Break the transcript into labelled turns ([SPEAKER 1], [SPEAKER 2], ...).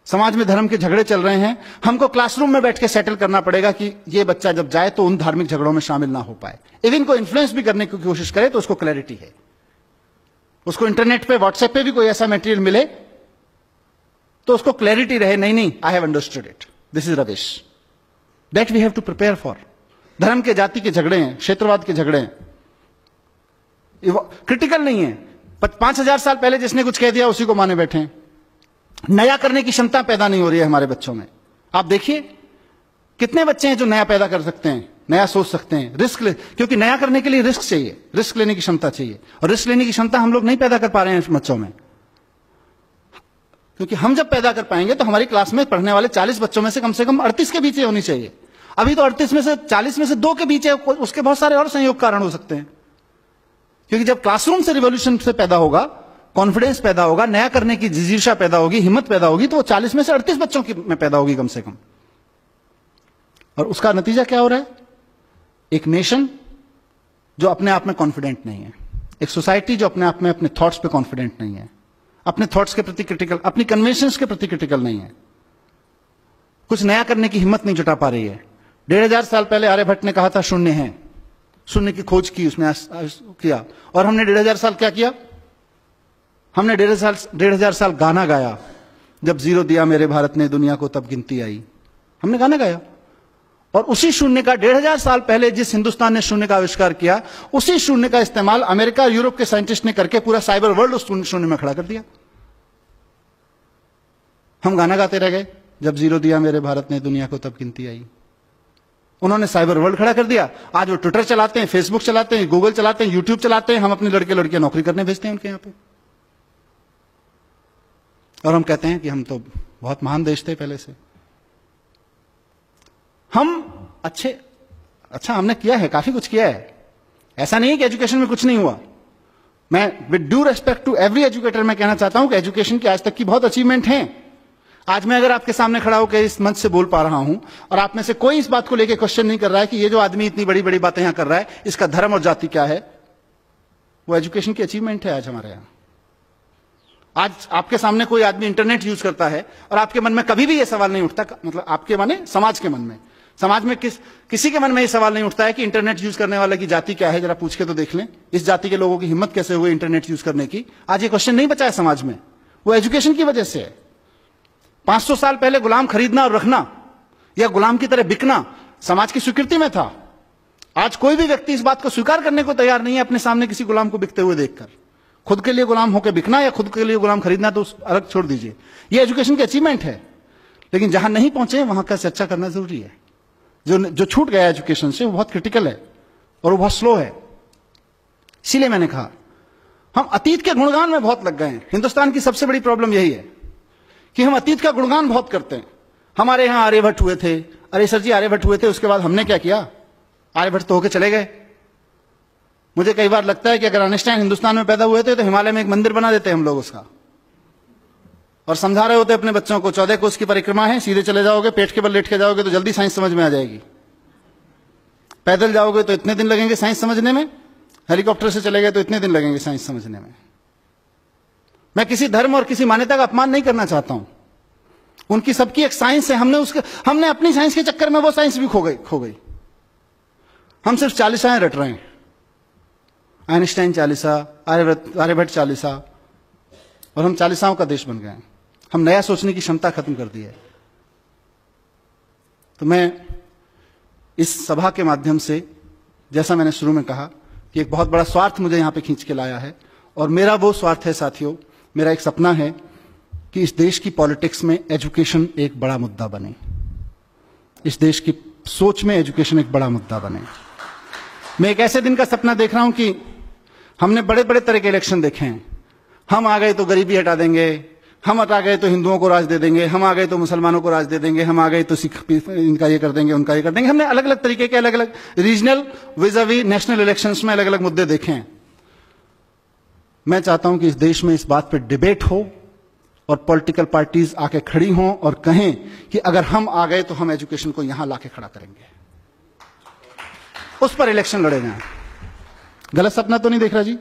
[SPEAKER 1] समाज में धर्म के झगड़े चल रहे हैं, हमको क्लासरूम में बैठ के सेटल करना पड़ेगा कि ये बच्चा जब जाए तो उन धार्मिक झगड़ों में शामिल ना हो पाए। इवन को इन्फ्लुएंस भी करने की कोशिश करे तो उसको क्लैरिटी है, उसको इंटरनेट पे व्हाट्सएप पे भी कोई ऐसा मटेरियल मिले तो उसको क्लैरिटी रहे, नहीं I have understood it, this is rubbish, that we have to prepare for. धर्म के जाति के झगड़े हैं, क्षेत्रवाद के झगड़े हैं, क्रिटिकल नहीं है। 5000 साल पहले जिसने कुछ कह दिया उसी को माने बैठे हैं। नया करने की क्षमता पैदा नहीं हो रही है हमारे बच्चों में। आप देखिए कितने बच्चे हैं जो नया पैदा कर सकते हैं, नया सोच सकते हैं, क्योंकि नया करने के लिए रिस्क चाहिए, रिस्क लेने की क्षमता चाहिए, और रिस्क लेने की क्षमता हम लोग नहीं पैदा कर पा रहे हैं बच्चों में। क्योंकि हम जब पैदा कर पाएंगे तो हमारी क्लास में पढ़ने वाले 40 बच्चों में से कम 38 के बीच होनी चाहिए। अभी तो 38 में से 40 में से 2 के बीच है, उसके बहुत सारे और संयोग कारण हो सकते हैं। क्योंकि जब क्लासरूम से रिवॉल्यूशन से पैदा होगा, कॉन्फिडेंस पैदा होगा, नया करने की जिज्ञासा पैदा होगी, हिम्मत पैदा होगी, तो वो 40 में से 38 बच्चों की में पैदा होगी कम से कम। और उसका नतीजा क्या हो रहा है? एक नेशन जो अपने आप में कॉन्फिडेंट नहीं है, एक सोसाइटी जो अपने आप में अपने थॉट्स पे कॉन्फिडेंट नहीं है, अपने थॉट्स के प्रति क्रिटिकल, अपनी कन्वेंशंस के प्रति क्रिटिकल नहीं है, कुछ नया करने की हिम्मत नहीं जुटा पा रही है। 1500 साल पहले आर्यभट्ट ने कहा था शून्य है, शून्य की खोज की उसने किया, और हमने 1500 साल क्या किया? हमने 1500 साल गाना गाया, जब जीरो दिया मेरे भारत ने दुनिया को तब गिनती आई। हमने गाना गाया, और उसी शून्य का 1500 साल पहले जिस हिंदुस्तान ने शून्य का आविष्कार किया, उसी शून्य का इस्तेमाल अमेरिका और यूरोप के साइंटिस्ट ने करके पूरा साइबर वर्ल्ड उस शून्य में खड़ा कर दिया। हम गाना गाते रह गए, जब जीरो दिया मेरे भारत ने दुनिया को तब गिनती आई। उन्होंने साइबर वर्ल्ड खड़ा कर दिया। आज वो ट्विटर चलाते हैं, फेसबुक चलाते हैं, गूगल चलाते हैं, यूट्यूब चलाते हैं, हम अपने लड़के लड़कियां नौकरी करने भेजते हैं उनके यहां पे, और हम कहते हैं कि हम तो बहुत महान देश थे पहले से। हम अच्छा हमने किया है, काफी कुछ किया है, ऐसा नहीं है कि एजुकेशन में कुछ नहीं हुआ। मैं with due respect to every educator मैं कहना चाहता हूं कि एजुकेशन की आज तक की बहुत अचीवमेंट है। आज मैं अगर आपके सामने खड़ा होकर इस मंच से बोल पा रहा हूं और आप में से कोई इस बात को लेकर क्वेश्चन नहीं कर रहा है कि ये जो आदमी इतनी बड़ी बड़ी बातें यहां कर रहा है इसका धर्म और जाति क्या है, वो एजुकेशन की अचीवमेंट है आज हमारे यहां। आज आपके सामने कोई आदमी इंटरनेट यूज करता है और आपके मन में कभी भी यह सवाल नहीं उठता, मतलब आपके माने समाज के मन में, समाज में किसी के मन में यह सवाल नहीं उठता है कि इंटरनेट यूज करने वाले की जाति क्या है, जरा पूछ के तो देख लें, इस जाति के लोगों की हिम्मत कैसे हुई इंटरनेट यूज करने की। आज ये क्वेश्चन नहीं बचा है समाज में, वो एजुकेशन की वजह से है। 500 साल पहले गुलाम खरीदना और रखना या गुलाम की तरह बिकना समाज की स्वीकृति में था। आज कोई भी व्यक्ति इस बात को स्वीकार करने को तैयार नहीं है अपने सामने किसी गुलाम को बिकते हुए देखकर। खुद के लिए गुलाम होकर बिकना या खुद के लिए गुलाम खरीदना तो अलग छोड़ दीजिए, ये एजुकेशन की अचीवमेंट है। लेकिन जहां नहीं पहुंचे वहां का चर्चा करना जरूरी है। जो छूट गया एजुकेशन से वो बहुत क्रिटिकल है और वो बहुत स्लो है। इसीलिए मैंने कहा हम अतीत के गुणगान में बहुत लग गए हैं। हिंदुस्तान की सबसे बड़ी प्रॉब्लम यही है कि हम अतीत का गुणगान बहुत करते हैं। हमारे यहां आर्यभट्ट हुए थे, अरे सर जी आर्यभट्ट हुए थे, उसके बाद हमने क्या किया? आर्यभट्ट तो होके चले गए। मुझे कई बार लगता है कि अगर आइंस्टाइन हिंदुस्तान में पैदा हुए थे तो हिमालय में एक मंदिर बना देते हम लोग उसका, और समझा रहे होते अपने बच्चों को 14 कोस की परिक्रमा है, सीधे चले जाओगे, पेट के बल लेट के जाओगे तो जल्दी साइंस समझ में आ जाएगी। पैदल जाओगे तो इतने दिन लगेंगे साइंस समझने में, हेलीकॉप्टर से चले गए तो इतने दिन लगेंगे साइंस समझने में। मैं किसी धर्म और किसी मान्यता का अपमान नहीं करना चाहता हूं, उनकी सबकी एक साइंस है। हमने अपनी साइंस के चक्कर में वो साइंस भी खो गई। हम सिर्फ चालीसाएं रट रहे हैं, आइंस्टाइन चालीसा, आर्यभट्ट चालीसा, और हम चालीसाओं का देश बन गए हैं। हम नया सोचने की क्षमता खत्म कर दी है। तो मैं इस सभा के माध्यम से, जैसा मैंने शुरू में कहा कि एक बहुत बड़ा स्वार्थ मुझे यहां पे खींच के लाया है, और मेरा वो स्वार्थ है साथियों, मेरा एक सपना है कि इस देश की पॉलिटिक्स में एजुकेशन एक बड़ा मुद्दा बने, इस देश की सोच में एजुकेशन एक बड़ा मुद्दा बने। मैं एक ऐसे दिन का सपना देख रहा हूं कि हमने बड़े बड़े तरह के इलेक्शन देखे हैं। हम आ गए तो गरीबी हटा देंगे, हम हटा गए तो हिंदुओं को राज दे देंगे, हम आ गए तो मुसलमानों को राज दे देंगे, हम आ गए तो सिख इनका ये कर देंगे, उनका ये कर देंगे। हमने अलग अलग तरीके के अलग अलग रीजनल विज़ावी नेशनल इलेक्शंस में अलग अलग मुद्दे देखे हैं। मैं चाहता हूं कि इस देश में इस बात पर डिबेट हो और पॉलिटिकल पार्टीज आके खड़ी हों और कहें कि अगर हम आ गए तो हम एजुकेशन को यहां लाके खड़ा करेंगे, उस पर इलेक्शन लड़े जाएं। गलत सपना तो नहीं देख रहा जी?